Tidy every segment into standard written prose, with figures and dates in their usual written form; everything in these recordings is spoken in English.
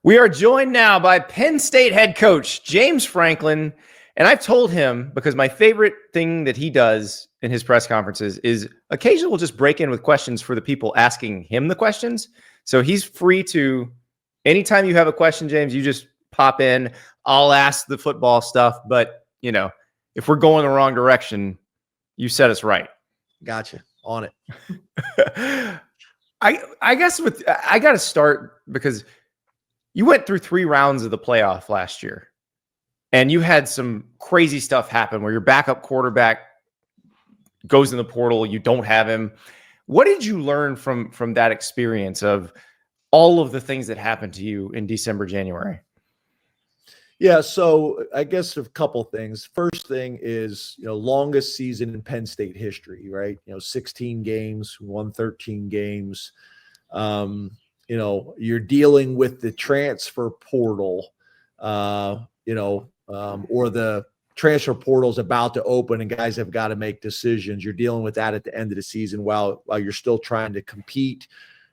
We are joined now by Penn State head coach James Franklin. And I've told him, because my favorite thing that he does in his press conferences is occasionally we'll just break in with questions for the people asking him the questions. So he's free to, anytime you have a question, James, you just pop in. I'll ask the football stuff. But, you know, if we're going the wrong direction, you set us right. Gotcha. On it. I guess I got to start because you went through 3 rounds of the playoff last year, and you had some crazy stuff happen where your backup quarterback goes in the portal. You don't have him. What did you learn from that experience of all of the things that happened to you in December, January? Yeah, so I guess a couple things. First thing is, longest season in Penn State history, right? 16 games, won 13 games. You're dealing with the transfer portal, or the transfer portal is about to open and guys have got to make decisions. You're dealing with that at the end of the season while you're still trying to compete.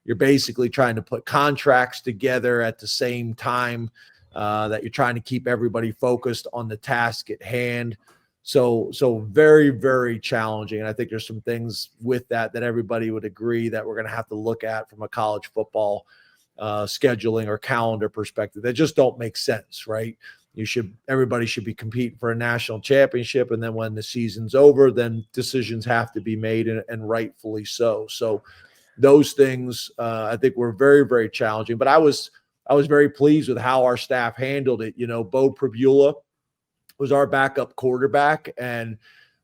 You're basically trying to put contracts together at the same time that you're trying to keep everybody focused on the task at hand. So very, very challenging. And I think there's some things with that everybody would agree that we're going to have to look at from a college football scheduling or calendar perspective that just don't make sense, right? Everybody should be competing for a national championship. And then when the season's over, then decisions have to be made, and rightfully so. So those things I think were very, very challenging, but I was very pleased with how our staff handled it. Beau Pribula was our backup quarterback, and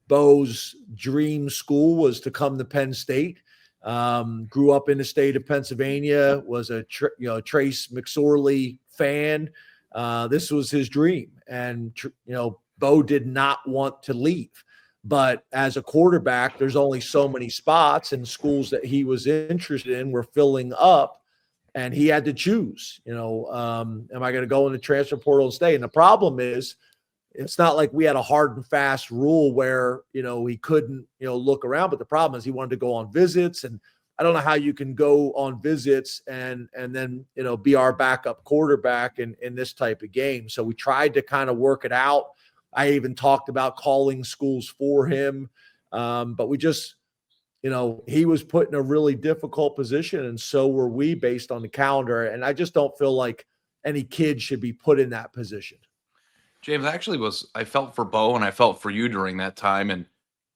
Beau's dream school was to come to Penn State. Grew up in the state of Pennsylvania, was a Trace McSorley fan. This was his dream, and Beau did not want to leave. But as a quarterback, there's only so many spots, and schools that he was interested in were filling up. And he had to choose, am I going to go in the transfer portal and stay? And the problem is, it's not like we had a hard and fast rule where, he couldn't, look around. But the problem is he wanted to go on visits. And I don't know how you can go on visits and then, be our backup quarterback in this type of game. So we tried to kind of work it out. I even talked about calling schools for him. But we just, he was put in a really difficult position, and so were we based on the calendar. And I just don't feel like any kid should be put in that position. James, I felt for Beau and I felt for you during that time. And,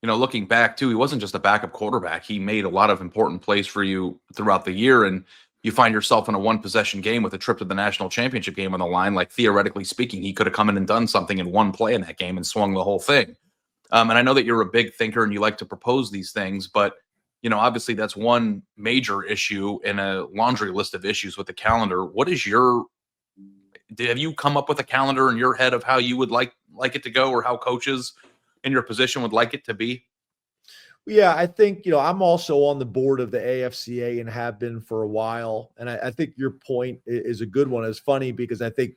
looking back too, he wasn't just a backup quarterback. He made a lot of important plays for you throughout the year. And you find yourself in a 1-possession game with a trip to the national championship game on the line. Like, theoretically speaking, he could have come in and done something in one play in that game and swung the whole thing. And I know that you're a big thinker and you like to propose these things, but obviously that's one major issue in a laundry list of issues with the calendar. Have you come up with a calendar in your head of how you would like it to go, or how coaches in your position would like it to be? Yeah, I think, I'm also on the board of the AFCA and have been for a while. And I think your point is a good one. It's funny because I think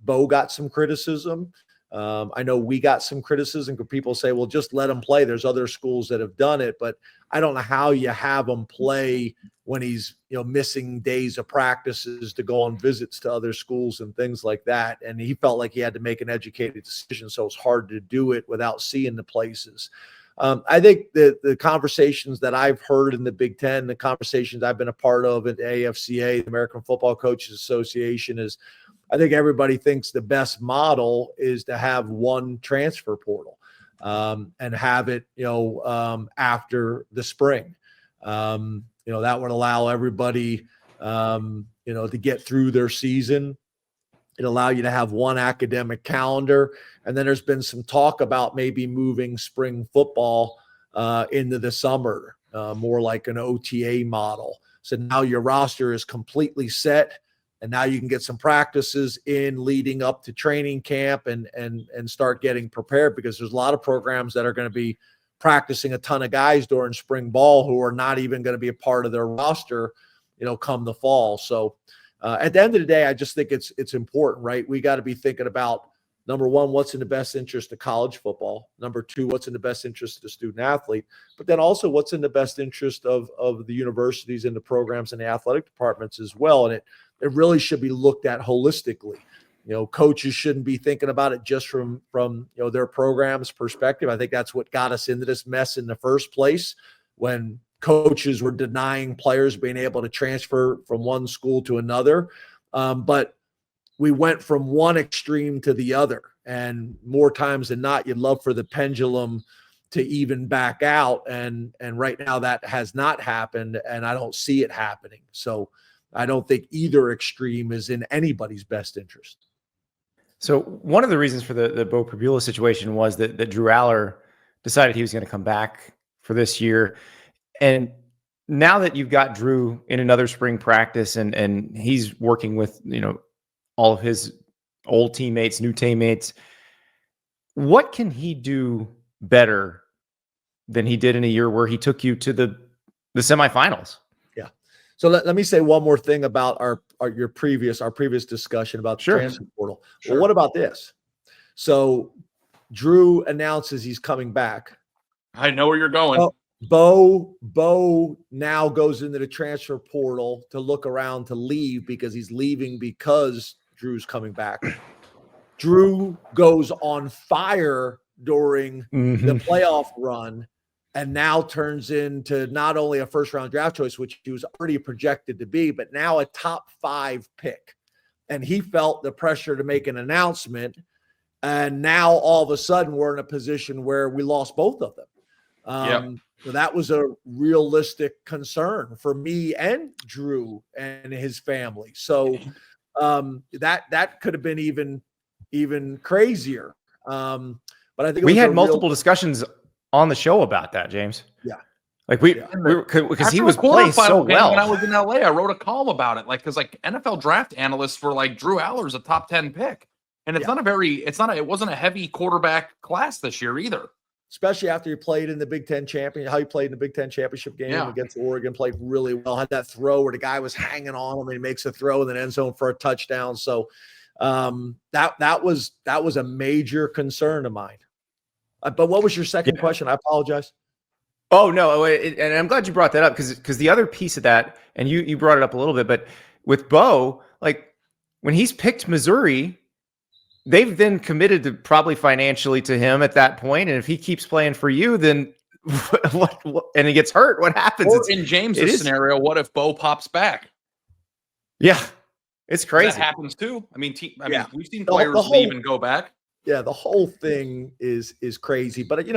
Beau got some criticism. I know we got some criticism because people say, well, just let him play. There's other schools that have done it, but I don't know how you have him play when he's, missing days of practices to go on visits to other schools and things like that. And he felt like he had to make an educated decision. So it's hard to do it without seeing the places. I think the conversations that I've heard in the Big Ten, the conversations I've been a part of at the AFCA, the American Football Coaches Association, is I think everybody thinks the best model is to have one transfer portal and have it, after the spring. That would allow everybody, to get through their season. It'd allow you to have one academic calendar. And then there's been some talk about maybe moving spring football into the summer, more like an OTA model. So now your roster is completely set, and now you can get some practices in leading up to training camp and start getting prepared, because there's a lot of programs that are going to be practicing a ton of guys during spring ball who are not even going to be a part of their roster, come the fall. So at the end of the day, I just think it's important, right? We got to be thinking about, number one, what's in the best interest of college football. Number two, what's in the best interest of the student athlete, but then also what's in the best interest of the universities and the programs and the athletic departments as well. And it really should be looked at holistically. Coaches shouldn't be thinking about it just from their program's perspective. I think that's what got us into this mess in the first place, when coaches were denying players being able to transfer from one school to another. But we went from one extreme to the other, and more times than not, you'd love for the pendulum to even back out. And right now that has not happened, and I don't see it happening. So I don't think either extreme is in anybody's best interest. So one of the reasons for the Beau Pribula situation was that Drew Allar decided he was going to come back for this year. And now that you've got Drew in another spring practice and he's working with, all of his old teammates, new teammates, what can he do better than he did in a year where he took you to the semifinals? Yeah. So let me say one more thing about our previous discussion about the transfer portal. Sure. Well, what about this? So Drew announces he's coming back. I know where you're going. Beau now goes into the transfer portal to look around to leave because he's leaving because Drew's coming back. Drew goes on fire during the playoff run and now turns into not only a first-round draft choice, which he was already projected to be, but now a top 5 pick. And he felt the pressure to make an announcement. And now all of a sudden we're in a position where we lost both of them. So that was a realistic concern for me and Drew and his family. So that could have been even crazier. But I think we had multiple discussions on the show about that, James. Yeah. Like because he was playing so well. When I was in LA, I wrote a column about it. Because NFL draft analysts were like, Drew Allar's a top 10 pick. And it wasn't a heavy quarterback class this year either. Especially after you played in the Big Ten how you played in the Big Ten championship game against Oregon, played really well. Had that throw where the guy was hanging on him and he makes a throw in the end zone for a touchdown. So that was a major concern of mine. But what was your second question? I apologize. Oh, no. And I'm glad you brought that up because the other piece of that, and you brought it up a little bit, but with Beau, when he's picked Missouri, they've then committed to probably financially to him at that point. And if he keeps playing for you, then what and he gets hurt, what happens? Or in James's scenario, what if Beau pops back? Yeah. It's crazy. That happens too. I mean, we've seen players leave and go back. Yeah, the whole thing is crazy. But,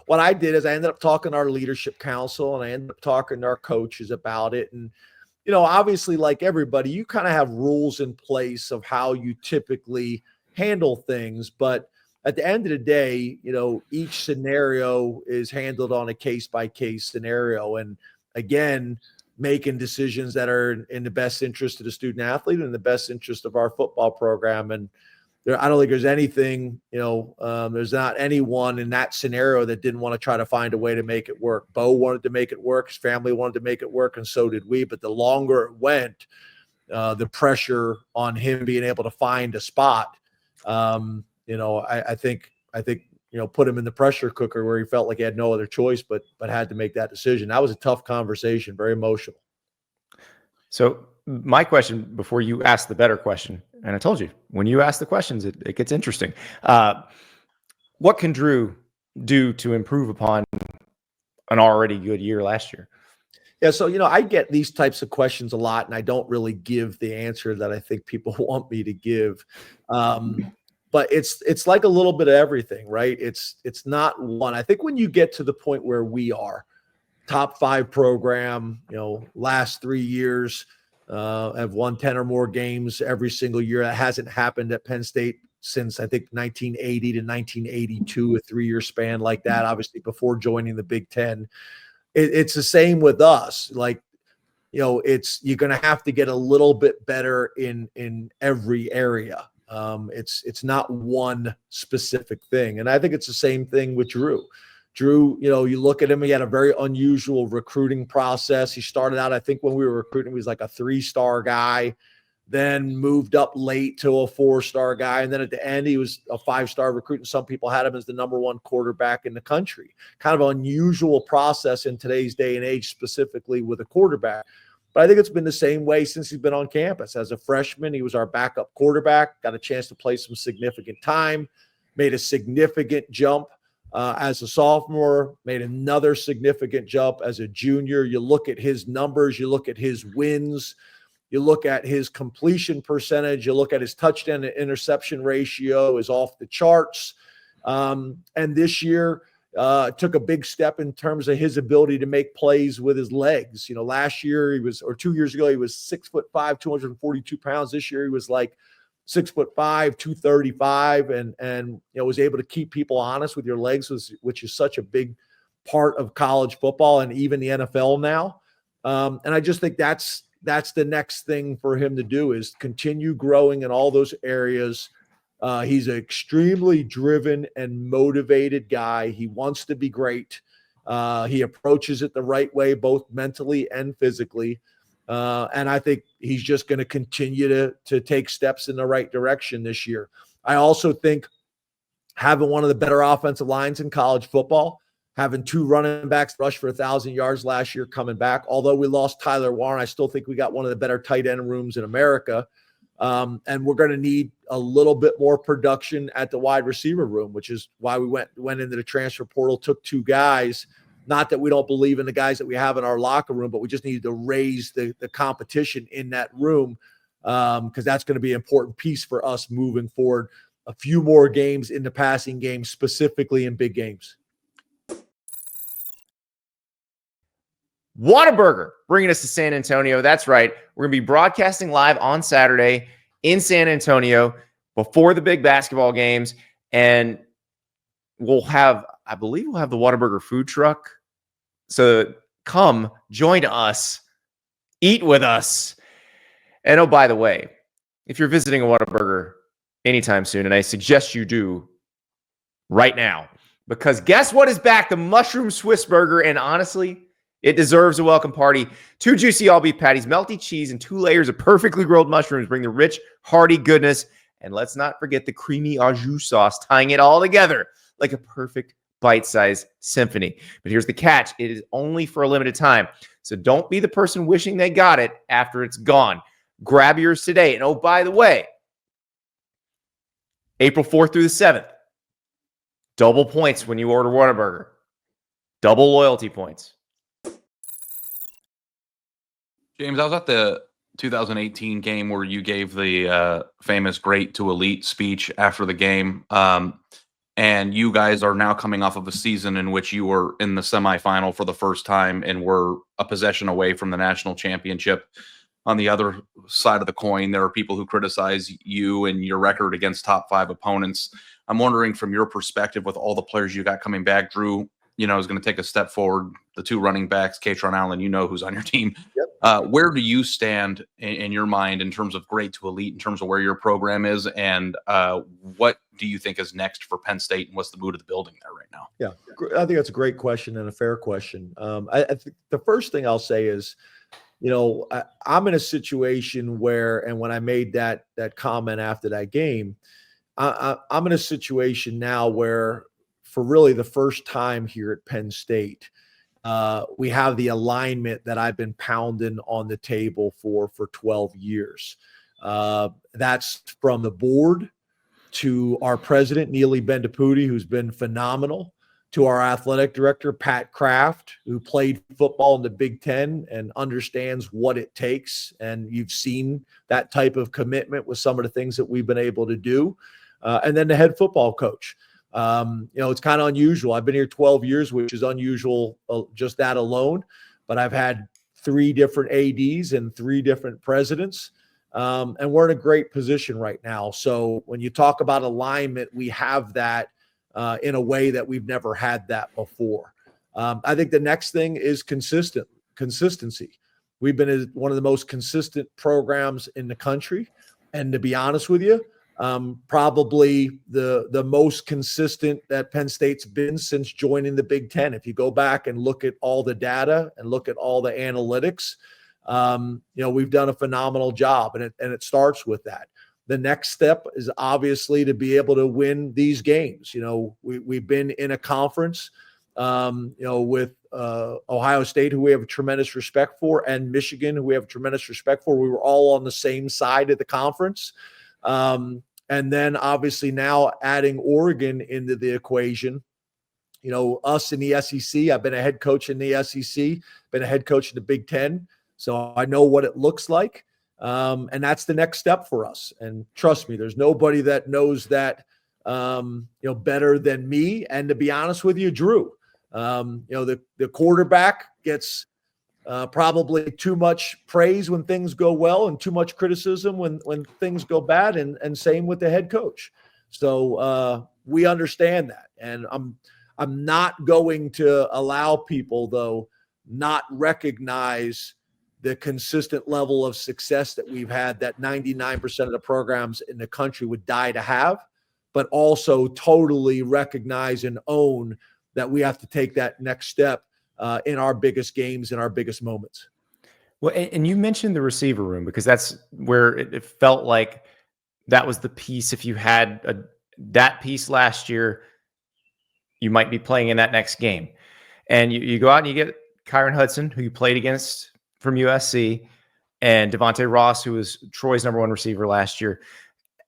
what I did is I ended up talking to our leadership council and I ended up talking to our coaches about it. And, obviously, like everybody, you kind of have rules in place of how you typically handle things. But at the end of the day, each scenario is handled on a case-by-case scenario. And, again, making decisions that are in the best interest of the student athlete and in the best interest of our football program. And I don't think there's anything, there's not anyone in that scenario that didn't want to try to find a way to make it work. Beau wanted to make it work. His family wanted to make it work, and so did we. But the longer it went, the pressure on him being able to find a spot, I think put him in the pressure cooker where he felt like he had no other choice but had to make that decision. That was a tough conversation, very emotional. So my question before you asked the better question, and I told you, when you ask the questions, it gets interesting. What can Drew do to improve upon an already good year last year? Yeah, so, I get these types of questions a lot, and I don't really give the answer that I think people want me to give. But it's like a little bit of everything, right? It's not one. I think when you get to the point where we are, top 5 program, last 3 years, have won 10 or more games every single year. That hasn't happened at Penn State since, I think, 1980 to 1982, a 3-year span like that, obviously before joining the Big Ten. It's the same with us. You're going to have to get a little bit better in every area. It's not one specific thing. And I think it's the same thing with Drew. Drew, you look at him, he had a very unusual recruiting process. He started out, I think when we were recruiting, he was like a 3-star guy, then moved up late to a 4-star guy. And then at the end, he was a 5-star recruit. And some people had him as the number 1 quarterback in the country. Kind of an unusual process in today's day and age, specifically with a quarterback. But I think it's been the same way since he's been on campus. As a freshman, he was our backup quarterback, got a chance to play some significant time, made a significant jump as a sophomore, made another significant jump as a junior. You look at his numbers, you look at his wins, you look at his completion percentage, you look at his touchdown to interception ratio is off the charts. And this year took a big step in terms of his ability to make plays with his legs. Last year or 2 years ago, he was 6'5", 242 pounds. This year he was like 6'5", 235, and was able to keep people honest with your legs, which is such a big part of college football and even the NFL now. And I just think that's the next thing for him to do, is continue growing in all those areas. He's an extremely driven and motivated guy. He wants to be great. He approaches it the right way, both mentally and physically. And I think he's just going to continue to take steps in the right direction this year. I also think having one of the better offensive lines in college football, having 2 running backs rush for 1,000 yards last year coming back. Although we lost Tyler Warren, I still think we got one of the better tight end rooms in America. And we're going to need a little bit more production at the wide receiver room, which is why we went into the transfer portal, took 2 guys. Not that we don't believe in the guys that we have in our locker room, but we just needed to raise the competition in that room, because that's going to be an important piece for us moving forward. A few more games in the passing game, specifically in big games. Whataburger bringing us to San Antonio. That's right. We're going to be broadcasting live on Saturday in San Antonio before the big basketball games. And I believe we'll have the Whataburger food truck. So come join us, eat with us. And oh, by the way, if you're visiting a Whataburger anytime soon, and I suggest you do right now, because guess what is back? The mushroom Swiss burger. And honestly, it deserves a welcome party. 2 juicy all-beef patties, melty cheese, and 2 layers of perfectly grilled mushrooms bring the rich, hearty goodness. And let's not forget the creamy au jus sauce, tying it all together like a perfect bite-sized symphony. But here's the catch. It is only for a limited time. So don't be the person wishing they got it after it's gone. Grab yours today. And oh, by the way, April 4th through the 7th, double points when you order Whataburger. Double loyalty points. James, I was at the 2018 game where you gave the famous great to elite speech after the game. And you guys are now coming off of a season in which you were in the semifinal for the first time and were a possession away from the national championship. On the other side of the coin, there are people who criticize you and your record against top 5 opponents. I'm wondering, from your perspective, with all the players you got coming back, Drew, is going to take a step forward. The 2 running backs, Katron Allen, who's on your team. Yep. Where do you stand in your mind in terms of great to elite, in terms of where your program is, and what do you think is next for Penn State, and what's the mood of the building there right now? Yeah, I think that's a great question and a fair question. I think the first thing I'll say is, I'm in a situation where, and when I made that comment after that game, I'm in a situation now where, for really the first time here at Penn State, we have the alignment that I've been pounding on the table for 12 years. That's from the board to our president, Neely Bendapudi, who's been phenomenal, to our athletic director, Pat Kraft, who played football in the Big Ten and understands what it takes. And you've seen that type of commitment with some of the things that we've been able to do. And then the head football coach. It's kind of unusual. I've been here 12 years, which is unusual, just that alone. But I've had 3 different ADs and 3 different presidents. And we're in a great position right now. So when you talk about alignment, we have that in a way that we've never had that before. I think the next thing is consistency. We've been one of the most consistent programs in the country. And to be honest with you, probably the most consistent that Penn State's been since joining the Big Ten. If you go back and look at all the data and look at all the analytics, we've done a phenomenal job, and it starts with that. The next step is obviously to be able to win these games. We've been in a conference, with Ohio State, who we have a tremendous respect for, and Michigan, who we have tremendous respect for. We were all on the same side of the conference. And then obviously now adding Oregon into the equation, us in the SEC. I've been a head coach in the SEC, been a head coach in the Big Ten. So I know what it looks like. And that's the next step for us. And trust me, there's nobody that knows that, better than me. And to be honest with you, Drew, the quarterback gets probably too much praise when things go well and too much criticism when things go bad, and same with the head coach. So we understand that. And I'm not going to allow people, though, not recognize the consistent level of success that we've had that 99% of the programs in the country would die to have, but also totally recognize and own that we have to take that next step in our biggest games and our biggest moments. Well, and you mentioned the receiver room, because that's where it felt like that was the piece. If you had that piece last year, you might be playing in that next game. And you go out and you get Kyron Hudson, who you played against from USC, and Devontae Ross, who was Troy's number 1 receiver last year.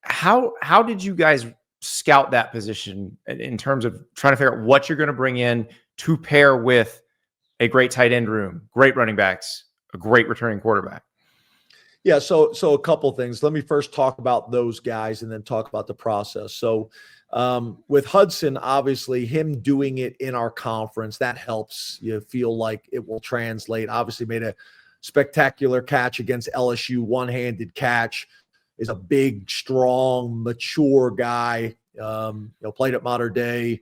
How did you guys scout that position in terms of trying to figure out what you're going to bring in to pair with a great tight end room, great running backs, a great returning quarterback? Yeah, so a couple things. Let me first talk about those guys and then talk about the process. So with Hudson, obviously him doing it in our conference, that helps you feel like it will translate. Obviously made a spectacular catch against LSU, one-handed catch, is a big, strong, mature guy, played at Mater Dei.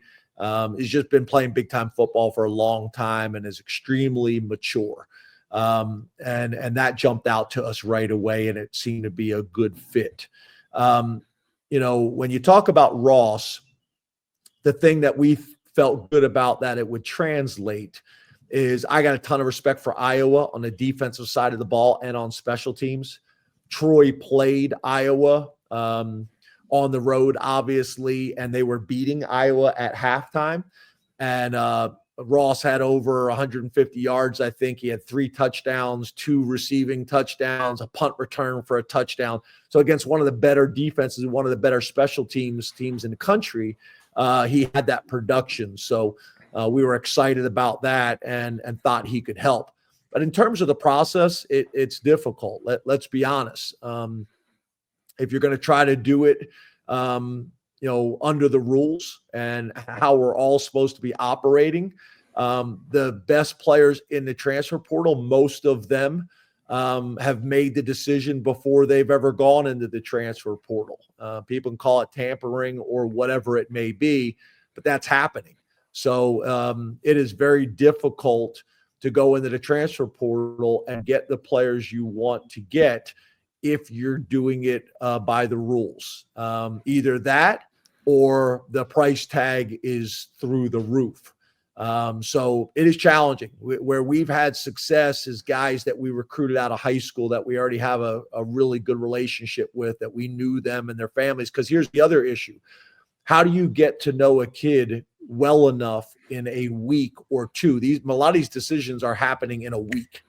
He's just been playing big-time football for a long time and is extremely mature. And that jumped out to us right away, and it seemed to be a good fit. When you talk about Ross, the thing that we felt good about that it would translate is I got a ton of respect for Iowa on the defensive side of the ball and on special teams. Troy played Iowa on the road, obviously, and they were beating Iowa at halftime. And Ross had over 150 yards. I think he had 3 touchdowns, 2 receiving touchdowns, a punt return for a touchdown. So against one of the better defenses, one of the better special teams in the country, he had that production. So we were excited about that and thought he could help. But in terms of the process, it's difficult. Let's be honest. If you're going to try to do it, under the rules and how we're all supposed to be operating, the best players in the transfer portal, most of them have made the decision before they've ever gone into the transfer portal. People can call it tampering or whatever it may be, but that's happening. So it is very difficult to go into the transfer portal and get the players you want to get if you're doing it by the rules. Either that or the price tag is through the roof. So it is challenging. Where we've had success is guys that we recruited out of high school that we already have a really good relationship with, that we knew them and their families. Because here's the other issue. How do you get to know a kid well enough in a week or two? A lot of these decisions are happening in a week.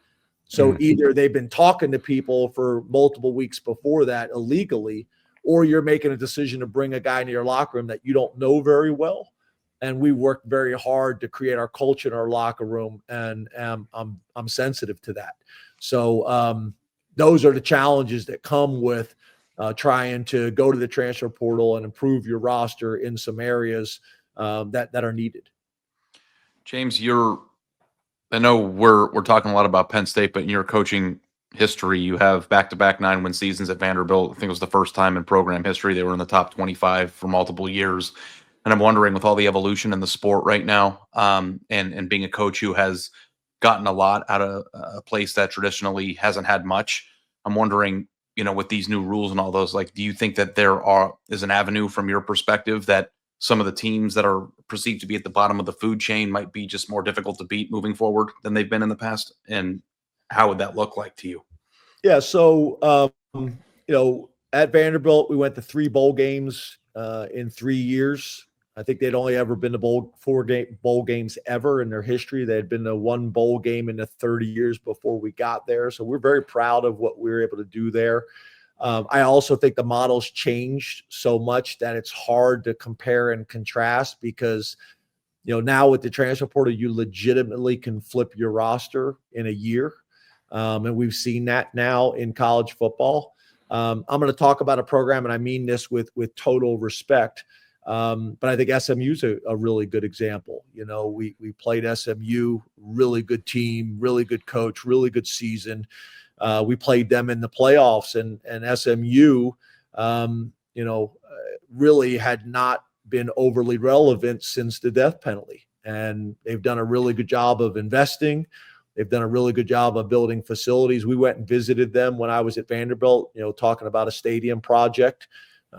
So either they've been talking to people for multiple weeks before that illegally, or you're making a decision to bring a guy into your locker room that you don't know very well. And we worked very hard to create our culture in our locker room, and I'm sensitive to that. So those are the challenges that come with trying to go to the transfer portal and improve your roster in some areas that are needed. James, I know we're talking a lot about Penn State, but in your coaching history, you have back-to-back 9-win seasons at Vanderbilt. I think it was the first time in program history they were in the top 25 for multiple years. And I'm wondering, with all the evolution in the sport right now, and being a coach who has gotten a lot out of a place that traditionally hasn't had much, I'm wondering, with these new rules and all those, do you think that there is an avenue from your perspective that some of the teams that are perceived to be at the bottom of the food chain might be just more difficult to beat moving forward than they've been in the past? And how would that look like to you? Yeah. So, at Vanderbilt, we went to 3 bowl games in 3 years. I think they'd only ever been to four bowl games ever in their history. They had been to one bowl game in the 30 years before we got there. So we're very proud of what we were able to do there. I also think the model's changed so much that it's hard to compare and contrast because, now with the transfer portal, you legitimately can flip your roster in a year. And we've seen that now in college football. I'm going to talk about a program, and I mean this with total respect. But I think SMU's a really good example. We played SMU, really good team, really good coach, really good season. We played them in the playoffs, and SMU, really had not been overly relevant since the death penalty. And they've done a really good job of investing. They've done a really good job of building facilities. We went and visited them when I was at Vanderbilt, talking about a stadium project.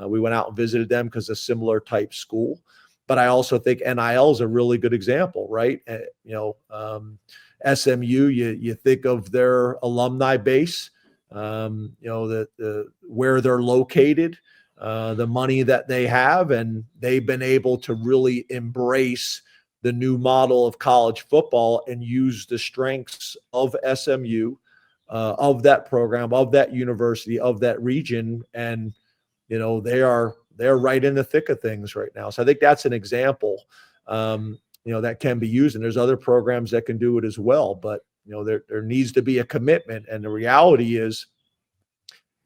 We went out and visited them because it's a similar type school. But I also think NIL is a really good example, right? SMU, you think of their alumni base, where they're located, the money that they have, and they've been able to really embrace the new model of college football and use the strengths of SMU, of that program, of that university, of that region, and they're right in the thick of things right now. So I think that's an example, that can be used. And there's other programs that can do it as well. But, there needs to be a commitment. And the reality is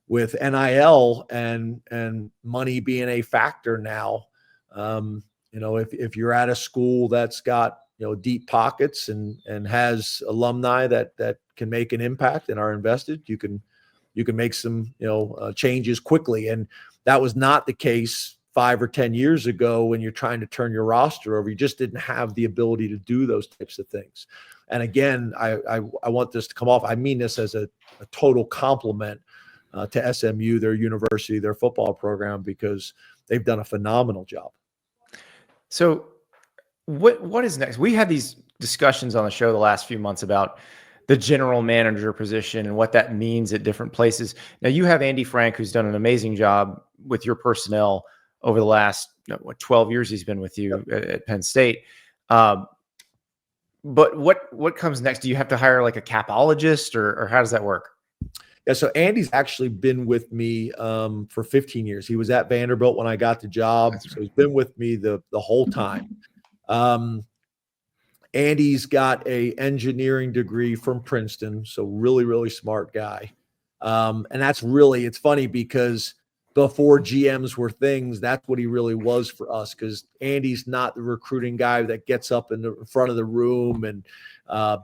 with NIL and money being a factor now, if you're at a school that's got, deep pockets and has alumni that can make an impact and are invested, you can make some, changes quickly. And that was not the case 5 or 10 years ago when you're trying to turn your roster over. You just didn't have the ability to do those types of things. And again, I want this to come off. I mean this as a total compliment to SMU, their university, their football program, because they've done a phenomenal job. So what is next? We had these discussions on the show the last few months about the general manager position and what that means at different places. Now you have Andy Frank, who's done an amazing job with your personnel over the last 12 years he's been with you at Penn State. But what comes next? Do you have to hire like a capologist or how does that work? Yeah, so Andy's actually been with me for 15 years. He was at Vanderbilt when I got the job. That's right. So he's been with me the whole time. Andy's got a engineering degree from Princeton, so really, really smart guy. And that's really, it's funny because before GMs were things, that's what he really was for us, because Andy's not the recruiting guy that gets up in the front of the room and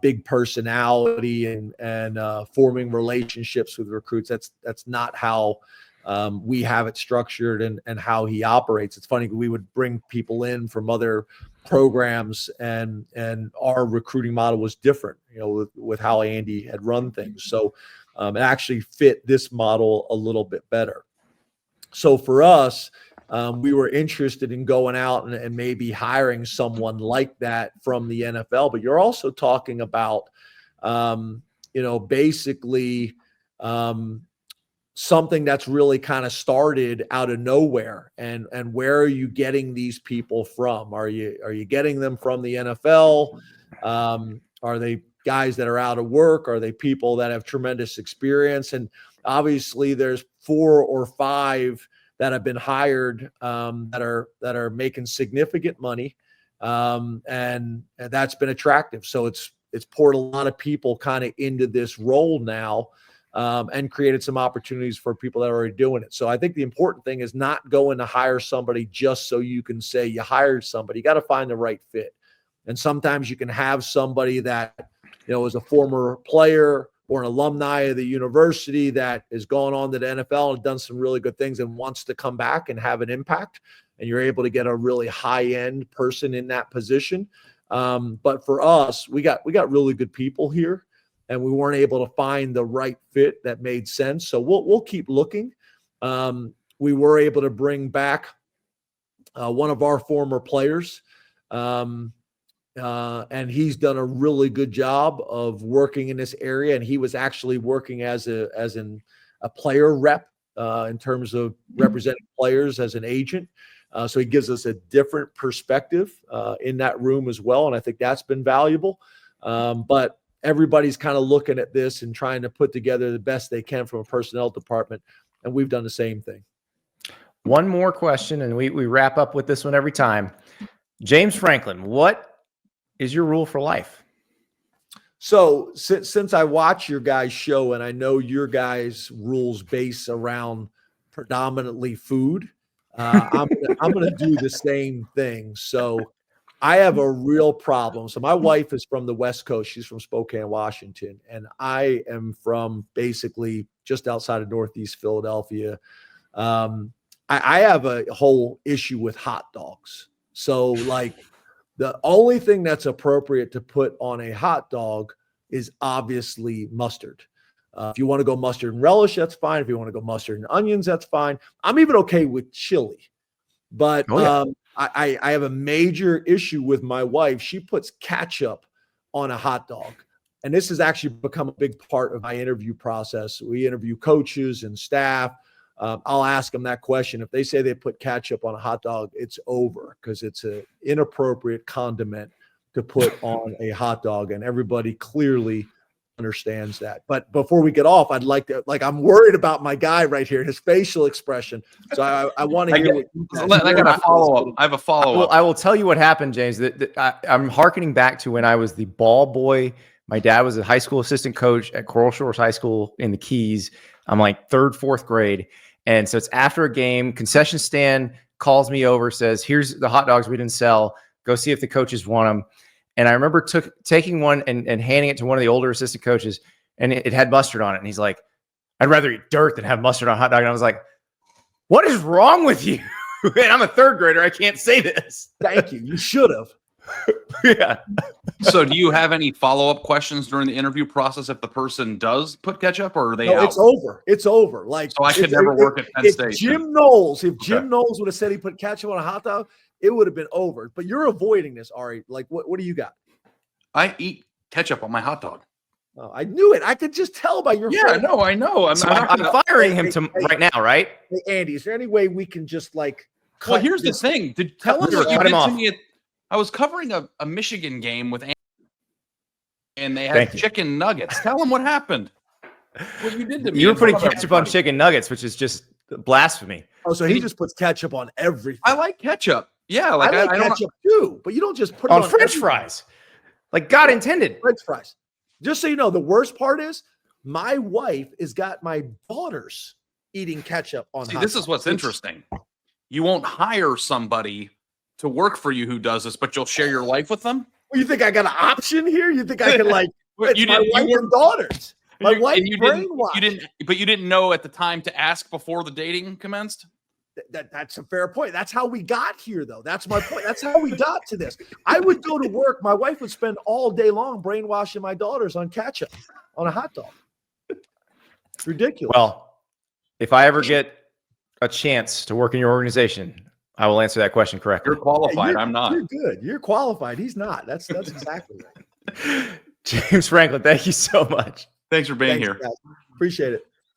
big personality and forming relationships with recruits. That's not how we have it structured and how he operates. It's funny, we would bring people in from other programs and our recruiting model was different, with how Andy had run things. So it actually fit this model a little bit better. So for us, we were interested in going out and maybe hiring someone like that from the NFL, but you're also talking about, basically something that's really kind of started out of nowhere. And where are you getting these people from? Are you getting them from the NFL? Are they guys that are out of work? Are they people that have tremendous experience? And obviously there's 4 or 5 that have been hired that are making significant money. And that's been attractive. So it's poured a lot of people kind of into this role now, and created some opportunities for people that are already doing it. So I think the important thing is not going to hire somebody just so you can say you hired somebody. You got to find the right fit. And sometimes you can have somebody that, is a former player or an alumni of the university that has gone on to the NFL and done some really good things and wants to come back and have an impact. And you're able to get a really high-end person in that position. But for us, we got really good people here, and we weren't able to find the right fit that made sense. So we'll keep looking. We were able to bring back one of our former players, and he's done a really good job of working in this area. And he was actually working as a player rep in terms of representing players as an agent. So he gives us a different perspective in that room as well. And I think that's been valuable. But everybody's kind of looking at this and trying to put together the best they can from a personnel department. And we've done the same thing. One more question, and we wrap up with this one every time. James Franklin, what is your rule for life? So since I watch your guys' show and I know your guys' rules base around predominantly food, I'm gonna do the same thing. So I have a real problem. So my wife is from the West Coast. She's from Spokane, Washington, and I am from basically just outside of Northeast Philadelphia. I have a whole issue with hot dogs. So like the only thing that's appropriate to put on a hot dog is obviously mustard. If you want to go mustard and relish, that's fine. If you want to go mustard and onions, that's fine. I'm even okay with chili. But I have a major issue with my wife. She puts ketchup on a hot dog. And this has actually become a big part of my interview process. We interview coaches and staff. I'll ask them that question. If they say they put ketchup on a hot dog, it's over because it's an inappropriate condiment to put on a hot dog. And everybody clearly understands that. But before we get off, I'd like to, I'm worried about my guy right here, his facial expression. So I want to hear what I got a follow-up. I have a follow-up. I will tell you what happened, James. I'm hearkening back to when I was the ball boy. My dad was a high school assistant coach at Coral Shores High School in the Keys. I'm like third, fourth grade. And so it's after a game, concession stand calls me over, says, here's the hot dogs we didn't sell. Go see if the coaches want them. And I remember taking one and handing it to one of the older assistant coaches, and it had mustard on it. And he's like, I'd rather eat dirt than have mustard on a hot dog. And I was like, what is wrong with you? And I'm a third grader. I can't say this. Thank you. You should have. Yeah. So do you have any follow-up questions during the interview process if the person does put ketchup, or are they out? It's over. It's over. So I could never work at Penn State. If Jim Knowles would have said he put ketchup on a hot dog, it would have been over. But you're avoiding this, Ari. Like, what do you got? I eat ketchup on my hot dog. Oh, I knew it. I could just tell by your face. No, I know. I'm firing him right now, right? Hey, Andy, is there any way we can just Well, here's the thing. Tell him what you did to me. I was covering a Michigan game with Andy, and they had chicken nuggets. Tell him what happened. What you did to me. You were putting ketchup on chicken nuggets, which is just blasphemy. Oh, so he just puts ketchup on everything. I like ketchup. Yeah, I like ketchup too, but you don't just put it on French fries. Like God intended. French fries. Just so you know, the worst part is my wife has got my daughters eating ketchup on hot this dogs. is what's interesting. You won't hire somebody to work for you who does this, but you'll share your life with them? Well, you think I got an option here? You think I can it's you my wife and daughters. My wife brainwashed. But you didn't know at the time to ask before the dating commenced? That's a fair point. That's how we got here, though. That's my point. That's how we got to this. I would go to work. My wife would spend all day long brainwashing my daughters on ketchup on a hot dog. It's ridiculous. Well, if I ever get a chance to work in your organization, I will answer that question correctly. You're qualified. I'm not. You're good. You're qualified. He's not. That's exactly right. James Franklin, thank you so much. Thanks for being here. Guys. Appreciate it.